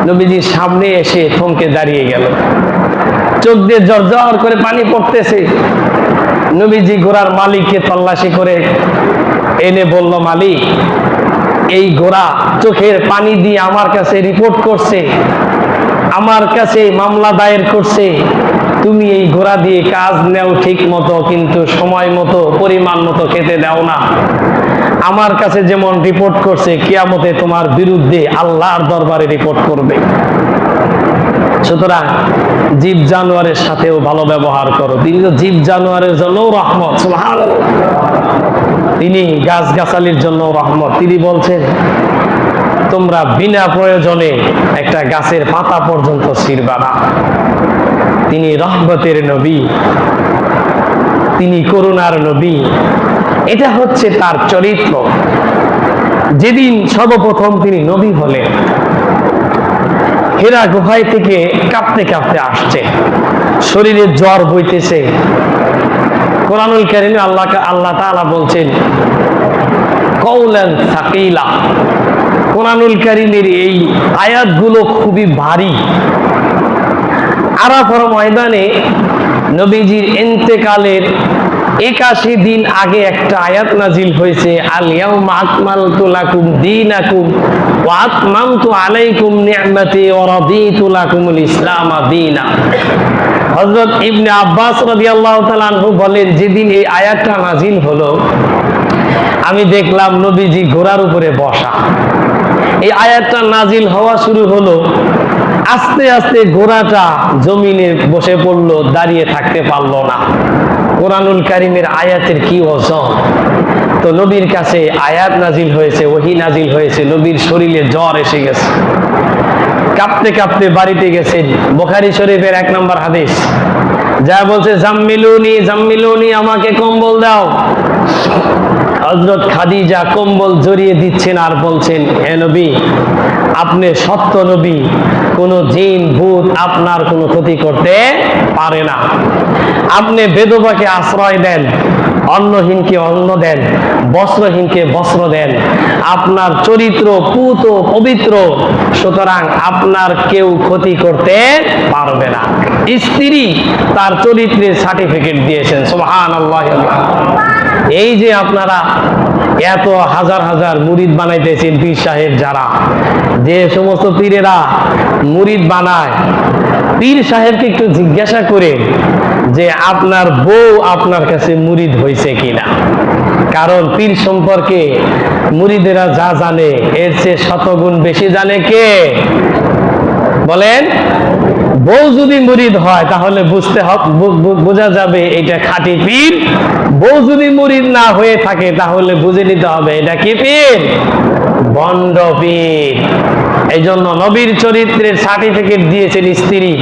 নবীজির সামনে এসে থমকে দাঁড়িয়ে গেল। চোখ দিয়ে ঝরঝর করে পানি পড়তেছে। নবীজি ঘোড়ার মালিককে তল্লাশি করে এনে বলল, মালিক, এই ঘোড়া চোখের পানি দিয়ে আমার কাছে রিপোর্ট করছে, আমার কাছে মামলা দায়ের করছে, তুমি এই ঘোড়া দিয়ে কাজ নেও ঠিক মতো, কিন্তু সময় মতো পরিমাণ মতো খেতে দাও না। আমার কাছে যেমন রিপোর্ট করছে, কিয়ামতে তোমার বিরুদ্ধে আল্লাহর দরবারে রিপোর্ট করবে। সুতরাং জীব জানোয়ারের সাথেও ভালো ব্যবহার করো। তিনি তো জীব জানোয়ারের জন্য রহমত, সুবহানাল্লাহ। তিনি গাছগাছালির জন্য রহমত। তিনি বলছেন, তোমরা বিনা প্রয়োজনে একটা গাছের পাতা পর্যন্ত ছিঁড়বা না। তিনি রহমতের নবী, তিনি করুণার নবী। এটা হচ্ছে তার চরিত্র। যেদিন সর্বপ্রথম তিনি নবী হলেন, হেরা গুহায় থেকে কাঁপতে কাঁপতে আসছে, শরীরে জ্বর বইতেছে। কোরআনুল কারীমে আল্লাহ তাআলা বলছেন কওলান সাকিলা। কোরআনুল কারীমের এই আয়াতগুলো খুবই ভারী। আরাফার ময়দানে নবীজির ইন্তেকালের 81 দিন আগে একটা আয়াত নাজিল হয়েছে, আল ইয়াউমা আকমালতু লাকুম দীনাকুম ওয়া আতমামতু আলাইকুম নি'মাতি ওয়া রাদিতু লাকুমুল ইসলাম দীনা। হযরত ইবনে আব্বাস রাদিয়াল্লাহু তাআলা আনহু বলেন, যেদিন এই আয়াতটা নাজিল হলো, আমি দেখলাম নবীজি ঘোড়ার উপরে বসা। এই আয়াতটা নাজিল হওয়া শুরু হলো, আস্তে আস্তে ঘোড়াটা জমিনে বসে পড়লো, দাঁড়িয়ে থাকতে পারলো না। কোরআনুল কারীমের আয়াতের কি ওজন! তো নবীর কাছে আয়াত নাজিল হয়েছে, ওহী নাজিল হয়েছে, নবীর শরীরে জ্বর এসে গেছে, কাঁপতে কাঁপতে বাড়িতে গেছেন। বুখারী শরীফের 1 নম্বর হাদিস, যা বলছে জাম্মিলুনি জাম্মিলুনি, আমাকে কম্বল দাও। হযরত খাদিজা কম্বল জড়িয়ে দিচ্ছেন আর বলছেন, হে নবী, আপনি সত্য নবী, কোন জিন ভূত আপনার কোনো ক্ষতি করতে পারে না। আপনি বেদবাকে আশ্রয় দেন, অন্নহীনকে অন্ন দেন, বস্ত্রহীনকে বস্ত্র দেন। আপনার চরিত্র পুত পবিত্র, সুতরাং আপনার কেউ ক্ষতি করতে পারবে না। স্ত্রী তার চরিত্রের সার্টিফিকেট দিয়েছেন, সুবহানাল্লাহ। এই যে আপনারা এত হাজার হাজার মুরিদ বানাইতেছেন, পীর সাহেব যারা, যে সমস্ত পীরেরা মুরিদ বানায়, পীর সাহেবকে একটু জিজ্ঞাসা করে যে আপনার বউ আপনার কাছে মুরিদ হয়েছে কিনা। কারণ পীর সম্পর্কে মুরিদেরা যা জানে এর চেয়ে শতগুণ বেশি জানে কে? বলেন। বউ যদি মুরিদ হয় তাহলে বোঝা যাবে এটা খাঁটি পীর। বউ যদি মুরিদ না হয়ে থাকে তাহলে বুঝে নিতে হবে এটা কি পীর? ভণ্ড পীর। এই জন্য নবীর চরিত্রের সার্টিফিকেট দিয়েছেন স্ত্রী।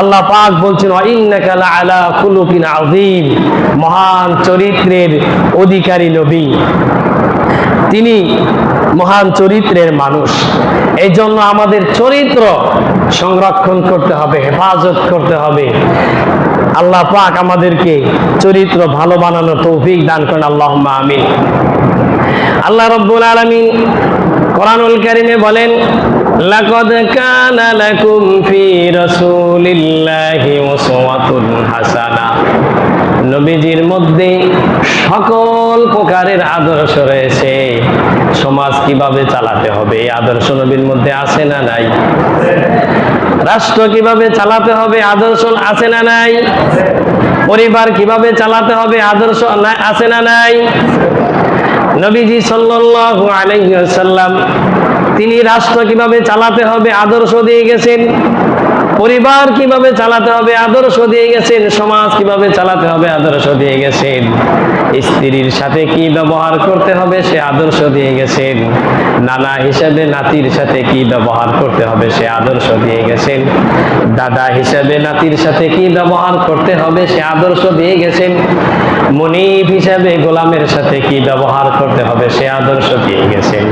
আল্লাহ পাক বলছেন, ইন্নাকা লাআলা খুলুকিন আযীম, মহান চরিত্রের অধিকারী নবী, তিনি মহান চরিত্রের মানুষ। এই জন্য আমাদের চরিত্র সংরক্ষণ করতে হবে, হেফাজত করতে হবে। আল্লাহ পাক আমাদেরকে চরিত্র ভালো বানানোর তৌফিক দান করেন, আল্লাহুম্মা আমিন। আল্লাহ রাব্বুল আলামিন কোরআনুল কারীমে বলেন, লাকাদ কানা লাকুম ফি রাসূলিল্লাহি উসওয়াতুন হাসানাহ। নবীজির মধ্যে সকল প্রকারের আদর্শ রয়েছে। সমাজ কিভাবে চালাতে হবে এই আদর্শ নবীর মধ্যে আছে না নাই? রাষ্ট্র কিভাবে চালাতে হবে আদর্শ আছে না নাই? পরিবার কিভাবে চালাতে হবে আদর্শ আছে না নাই? নবীজি সাল্লাল্লাহু আলাইহি ওয়াসাল্লাম তিনি রাষ্ট্র কিভাবে চালাতে হবে আদর্শ দিয়ে গেছেন, পরিবার কিভাবে চালাতে হবে আদর্শ দিয়ে গেছেন, সমাজ কিভাবে চালাতে হবে আদর্শ দিয়ে গেছেন, স্ত্রীর সাথে কি ব্যবহার করতে হবে সে আদর্শ দিয়ে গেছেন, নানা হিসাবে নাতির সাথে কি ব্যবহার করতে হবে সে আদর্শ দিয়ে গেছেন, দাদা হিসাবে নাতির সাথে কি ব্যবহার করতে হবে সে আদর্শ দিয়ে গেছেন, মনিব হিসাবে গোলামের সাথে কি ব্যবহার করতে হবে সে আদর্শ দিয়ে গেছেন,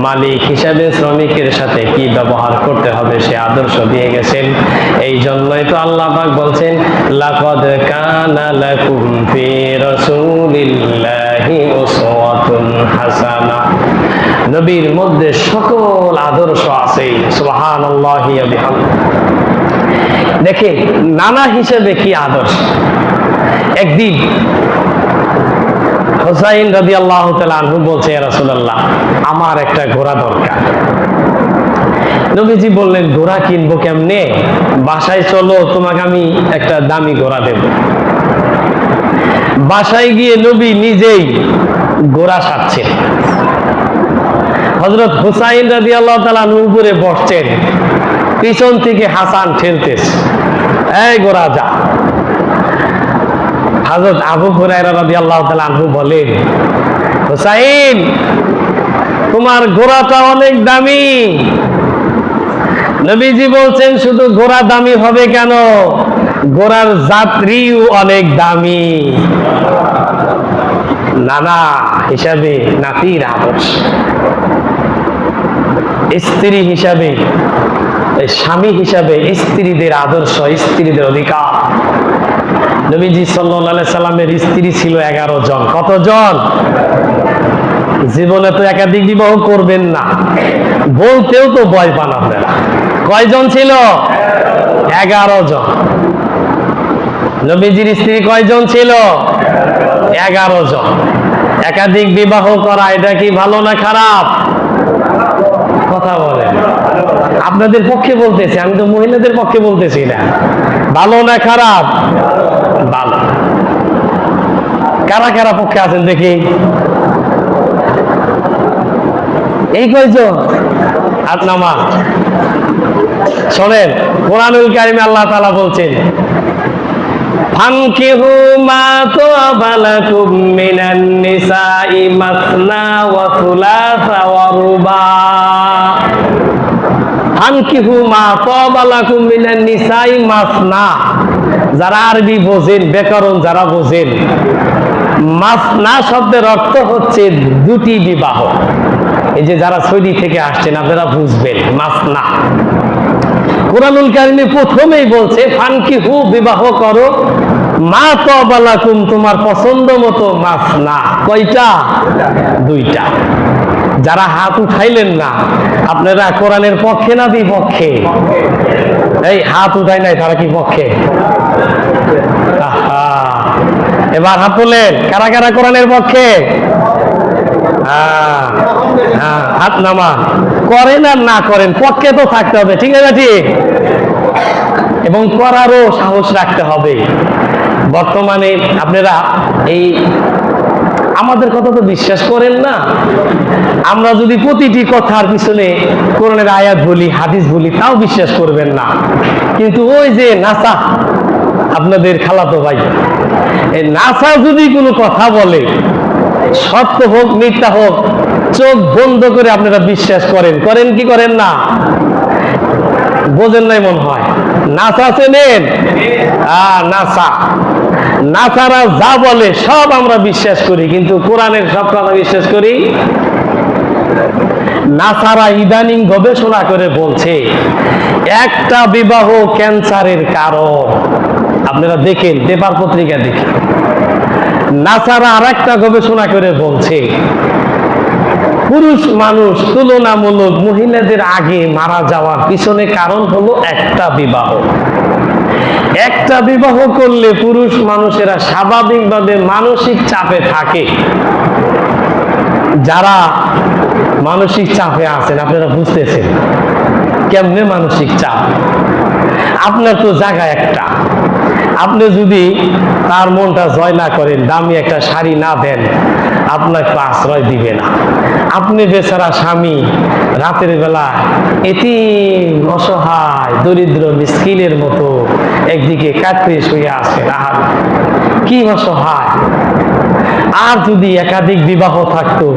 মালিক হিসাবে শ্রমিকের সাথে কি ব্যবহার করতে হবে সে আদর্শ দিয়ে গেছেন। এই জন্যই তো আল্লাহ পাক বলছেন, লাকাদ কানা লাকুম ফি রাসূলিল্লাহি উসওয়াতুন হাসানাহ। নবীর মধ্যে সকল আদর্শ আছে, সুবহানাল্লাহি ওয়া বিহামদিহি। দেখেন নানা হিসেবে কি আদর্শ। একদিন হুসাইন রাদিয়াল্লাহু তাআলা আনহু বলছে, ইয়া রাসূলুল্লাহ, আমার একটা ঘোড়া দরকার। নবীজি বললেন, ঘোড়া কিনবো কেমনে? বাসায় চলো, তোমাকে আমি একটা দামি ঘোড়া দেব। বাসায় গিয়ে নবী নিজেই ঘোড়া সাজছেন। হযরত হুসাইন রাদিয়াল্লাহু তাআলা আনহু উপরে বসছেন, পিছন থেকে হাসান ঠেলতেছে, এই ঘোড়া যা। হযরত আবু হুরায়রা রাদিয়াল্লাহু তাআলা আনহু বলেন, হুসাইন, তোমার ঘোড়াটা অনেক দামি। নবীজি বলছেন, শুধু ঘোড়া দামি হবে কেন, ঘোড়ার যাত্রীও অনেক দামি। নানা হিসাবে নাতির আদর্শ, স্ত্রী হিসাবে, স্বামী হিসাবে স্ত্রীদের আদর্শ, স্ত্রীদের অধিকার। নবীজি সাল্লাল্লাহু আলাইহি সাল্লামের স্ত্রী ছিল 11 জন। কতজন? জীবনে তো একাধিক বিবাহ করবেন না, বলতেও তো ভয় পান আপনারা। কয়জন ছিল? 11 জন। নবীজির স্ত্রী কয়জন ছিল? 11 জন। একাধিক বিবাহ করা এটা কি ভালো না খারাপ? কথা বলেন। আপনাদের পক্ষে বলতেছি, আমি তো মহিলাদের পক্ষে বলতেছি না। ভালো না খারাপ? ভালো। কারা কারা পক্ষে আছেন দেখি? এই কয়জন? হাত নামা। শোনেন, কোরআনুল কারীমে আল্লাহ তাআলা বলছেন, ফানকিহু মা তাবা লাকুম মিনান নিসাই মাসনা ওয়া সুলাসা ওয়া রুবা। ফানকিহু মা তাবা লাকুম মিনান নিসাই মাসনা। যারা আরবি বোঝেন, ব্যাকরণ যারা বোঝেন, মাসনা শব্দের অর্থ হচ্ছে দুটি বিবাহ। এই যে যারা সৌদি থেকে আসছেন আপনারা বুঝবেন, মাসনা। কুরআনুল কারীমে প্রথমেই বলছে, ফানকিহু, বিবাহ করো, মা তাবা লাকুম, তোমার পছন্দ মতো মাসনা। কয়টা? দুইটা। যারা হাত উঠাইলেন না, আপনারা কোরআনের পক্ষে না বিপক্ষে? এই হাত উঠাই নাই, তারা কি পক্ষে? এবার হাত তোলেন, কারা কারা কোরআনের পক্ষে? হাত নামা। করেন আর না করেন, পক্ষে তো থাকতে হবে, ঠিক আছে? ঠিক। এবং করারও সাহস রাখতে হবে। বর্তমানে আপনারা এই আমাদের কথা তো বিশ্বাস করেন না। আমরা যদি প্রতিটি কথার পিছনে কোরআনের আয়াত বলি, হাদিস বলি, তাও বিশ্বাস করবেন না। কিন্তু ওই যে নাসা, আপনাদের খালাতো ভাই, এই নাসা যদি কোনো কথা বলে, সত্য হোক মিথ্যা হোক, চোখ বন্ধ করে আপনারা বিশ্বাস করেন। করেন কি করেন না? বোঝেন নাই মনে হয়। নাসা চেনেন? নাসা, নাসারা যা বলে সব আমরা বিশ্বাস করি, কিন্তু কোরআনের সব কথা বিশ্বাস করি। নাসারা ইদানিং গবেষণা করে বলছে, একটা বিবাহ ক্যান্সারের কারণ। আপনারা দেখেন, পেপার পত্রিকা দেখেন। নাসারা আর একটা গবেষণা করে বলছে, পুরুষ মানুষ তুলনামূলক মহিলাদের আগে মারা যাওয়ার পিছনে কারণ হলো একটা বিবাহ। একটা বিবাহ করলে পুরুষ মানুষেরা স্বাভাবিকভাবে মানসিক চাপে থাকে। যারা মানসিক চাপে আছেন আপনারা বুঝতেছেন কেমনে মানসিক চাপ। আপনার তো জায়গা একটা, আপনি যদি তার মনটা জয় না করেন, দামি একটা শাড়ি না দেন, আপনাকে আশ্রয় দিবে না। আপনি বেচারা স্বামী, রাতের বেলা এতিম, অসহায়, দরিদ্র মিসকিনের মতো একদিকে কাতরে শুয়ে আছেন। আহার কি অসহায়। আর যদি একাধিক বিবাহ থাকতো,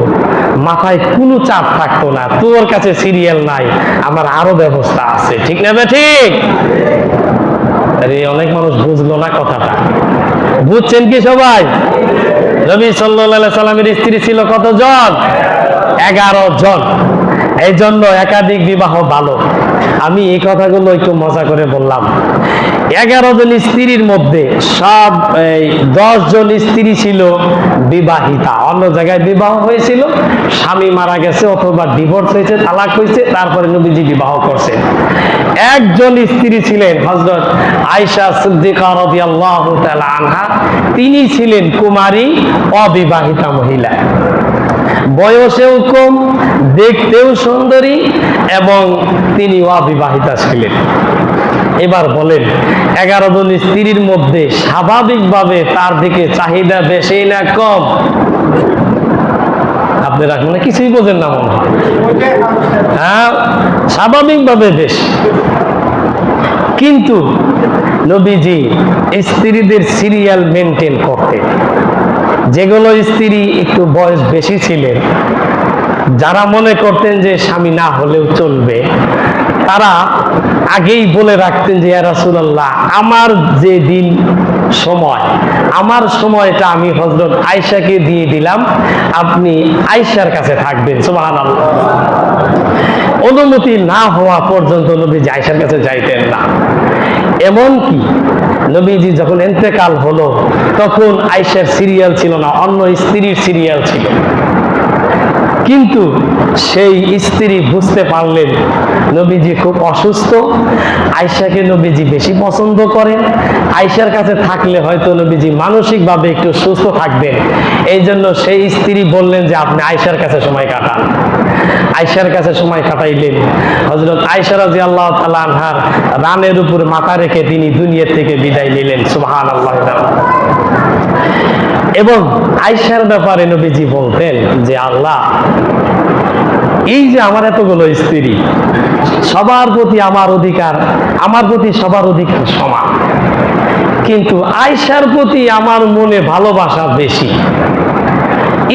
মাথায় কোনো চাপ থাকতো না, তোর কাছে সিরিয়াল নাই, আমার আরো ব্যবস্থা আছে, ঠিক না? ঠিক। আরে অনেক মানুষ বুঝলো না কথাটা। বুঝছেন কি সবাই? নবী সাল্লাল্লাহু আলাইহি সাল্লামের স্ত্রী ছিল কতজন? 11 জন। এই জন্য একাধিক বিবাহ ভালো। আমি এই কথাগুলো একটু মজা করে বললাম। 11 জন স্ত্রীর মধ্যে 10 জন স্ত্রী ছিল বিবাহিতা, অন্য জায়গায় বিবাহ হয়েছিল, স্বামী মারা গেছে অথবা ডিভোর্স হয়েছে, তালাক হয়েছে, তারপরে নবীজি বিবাহ করছেন। একজন স্ত্রী ছিলেন হযরত আয়েশা সিদ্দিকা রাদিয়াল্লাহু তাআলা আনহা, তিনি ছিলেন কুমারী অবিবাহিতা মহিলা, বয়সেও কম, দেখতেও সুন্দরী এবং তিনি অবিবাহিতা ছিলেন। এবার বলেন 11 জন স্ত্রীর মধ্যে স্বাভাবিকভাবে তার দিকে চাহিদা বেশি না কম? আপনারা মানে কিছুই বোঝেন না মনে হয়। হ্যাঁ, স্বাভাবিকভাবে বেশি। কিন্তু নবীজি স্ত্রীদের সিরিয়াল মেনটেন করতেন। যেগুলো স্ত্রী একটু বয়স বেশি ছিলেন, যারা মনে করতেন যে স্বামী না হলেও চলবে, তারা আগেই বলে রাখতেন যে ইয়া রাসূলুল্লাহ, আমার যে দিন সময়, আমার সময়টা আমি হযরত আয়েশাকে দিয়ে দিলাম, আপনি আয়েশার কাছে থাকবেন। সুবহানাল্লাহ। অনুমতি না হওয়া পর্যন্ত নবীজি আয়েশার কাছে যাইতেন না। এমনকি নবীজি যখন ইন্তেকাল হলো, তখন আয়েশার সিরিয়াল ছিল না, অন্য স্ত্রীর সিরিয়াল ছিল। কিন্তু সেই স্ত্রী বুঝতে পারলেন নবীজি খুব অসুস্থ, আয়েশাকে নবীজি বেশি পছন্দ করেন, আয়েশার কাছে থাকলে হয়তো নবীজি মানসিকভাবে একটু সুস্থ থাকবেন। এই জন্য সেই স্ত্রী বললেন যে আপনি আয়েশার কাছে সময় কাটান। আয়েশার কাছে সময় কাটাইলেন। হযরত আয়েশা রাদিয়াল্লাহু তাআলা আনহার রানের উপর মাথা রেখে তিনি দুনিয়া থেকে বিদায় নিলেন। সুবহানাল্লাহ। এবং আয়েশার ব্যাপারে নবীজি বলতেন যে আল্লাহ, এই যে আমার এতগুলো স্ত্রী, সবার প্রতি আমার অধিকার, আমার প্রতি সবার অধিকার সমান, কিন্তু আয়েশার প্রতি আমার মনে ভালোবাসা বেশি।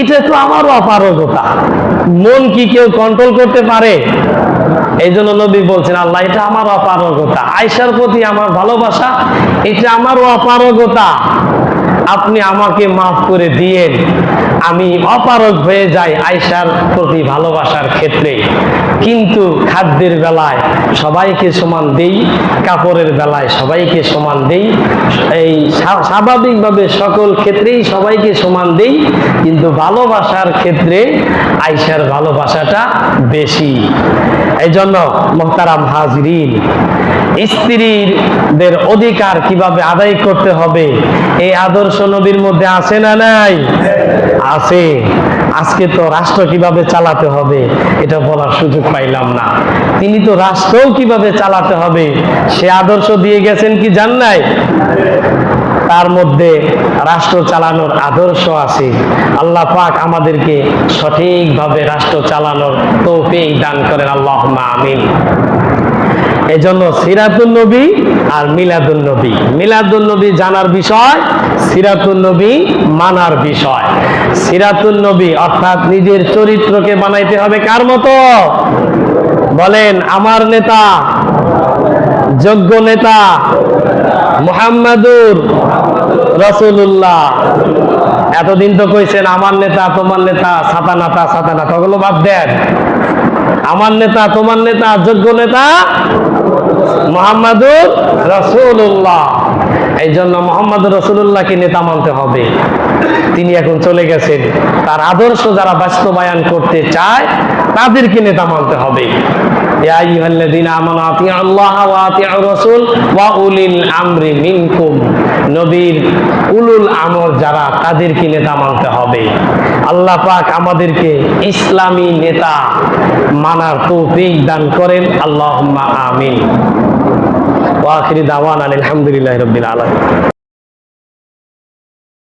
এটা তো আমারও অপারগতা, মন কি কেউ কন্ট্রোল করতে পারে? এই জন্য নবী বলছেন আল্লাহ, এটা আমার অপারগতা, আয়েশার প্রতি আমার ভালোবাসা এটা আমারও অপারগতা, আপনি আমাকে মাফ করে দিয়েন। আমি অপারগ হয়ে যাই আয়েশার প্রতি ভালোবাসার ক্ষেত্রে, কিন্তু খাদ্যের বেলায় সবাইকে সমান দেই, কাপড়ের বেলায় সবাইকে সমান দেই, এই স্বাভাবিকভাবে সকল ক্ষেত্রেই সবাইকে সমান দেই, কিন্তু ভালোবাসার ক্ষেত্রে আয়েশার ভালোবাসাটা বেশি। এই জন্য মুহতারাম হাজরিন, স্ত্রীদের অধিকার কিভাবে আদায় করতে হবে এই আদর্শ নবীর মধ্যে আছে না নাই? আছে। আজকে তো রাষ্ট্র কিভাবে চালাতে হবে এটা বলার সুযোগ পাইলাম না। তিনি তো রাষ্ট্রও কিভাবে চালাতে হবে সে আদর্শ দিয়ে গেছেন, কি জান নাই? তার মধ্যে রাষ্ট্র চালানোর আদর্শ আছে। আল্লাহ পাক আমাদেরকে সঠিকভাবে রাষ্ট্র চালানোর তৌফিক দান করেন, আল্লাহুম্মা আমিন। এজন্য সিরাতুন নবী আর মিলাদুন নবী, মিলাদুন নবী জানার বিষয়, সিরাতুন নবী মানার বিষয়। সিরাতুন নবী অর্থাৎ নিজের চরিত্রকে বানাইতে হবে কার মতো? বলেন, আমার নেতা, যোগ্য নেতা মুহাম্মাদুর রাসূলুল্লাহ। এতদিন তো কইছেন আমার নেতা, তোমার নেতা, ছাতানাতা ছাতানাতা, ওগুলো বাদ দেন। আমার নেতা, তোমার নেতা, যোগ্য নেতা মুহাম্মাদুর রাসূলুল্লাহ। এই জন্য মুহাম্মাদুর রাসূলুল্লাহকে নেতা মানতে হবে। তিনি এখন চলে গেছেন, তার আদর্শ যারা বাস্তবায়ন করতে চায় তাদেরকে নেতা মানতে হবে। ইয়া আইয়ুহাল্লাযীনা আমানু আতিউল্লাহ ওয়া আতিউর রাসূল ওয়া উলিল আমরি মিনকুম। নবীর উলুল আমর যারা, তাদেরকে নেতা মানতে হবে। আল্লাহ পাক আমাদেরকে ইসলামী নেতা মানার তৌফিক দান করেন, আল্লাহুম্মা আমিন। ওয়া আখিরু দাওয়ানা আলহামদুলিল্লাহি রাব্বিল আলামিন।